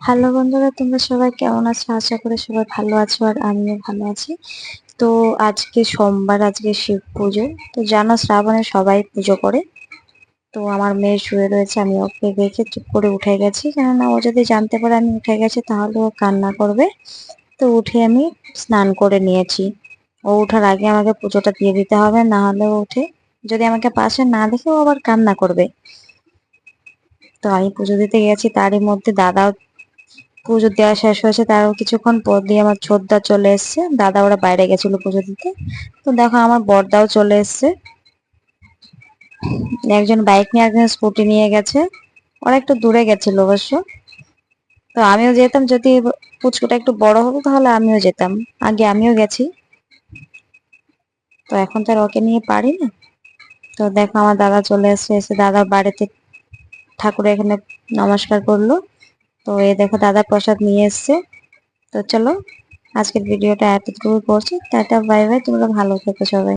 Hello বন্ধুরা, তোমরা সবাই কেমন আছো? আশা করি সবাই ভালো আছো আর আমিও ভালো আছি। তো আজকে সোমবার, আজকে শিব পুজো। তো জানো শ্রাবণে সবাই পুজো করে। তো আমার মেয়ে শুয়ে রয়েছে, আমি ওকে রেখে চুপ করে উঠে গেছি, কেননা ও যদি জানতে পারে আমি উঠে গেছি তাহলে ও কান্না করবে। তো উঠে আমি স্নান করে নিয়েছি। ও ওঠার আগে আমাকে পুজোটা দিয়ে দিতে হবে, না হলে ও উঠে যদি আমাকে পাশে না দেখে ও আবার কান্না করবে। তো আমি পুজো দিতে গেছি, তারই মধ্যে দাদাও পুজো দেওয়া শেষ হয়েছে। তারও কিছুক্ষণ পর দিয়ে আমার ছোটদা চলে এসছে। দাদা ওরা বাইরে গেছিল পুজো দিতে। তো দেখো আমার বড়দাও চলে এসছে। একজন বাইক নিয়ে, একজন স্কুটি নিয়ে গেছে। ওরা একটু দূরে গেছিল অবশ্য। তো আমিও যেতাম, যদি পুচকুটা একটু বড় হতো তাহলে আমিও যেতাম। আগে আমিও গেছি, তো এখন তো আর ওকে নিয়ে পারি না। তো দেখো আমার দাদা চলে এসছে, এসে দাদা বাড়িতে ঠাকুরের এখানে নমস্কার করলো। তো এই দেখো দাদা প্রসাদ নিয়ে এসছে। তো চলো, আজকের ভিডিওটা এতটুকু করছি। টাটা, বাই বাই, তোমরা ভালো থেকো সবাই।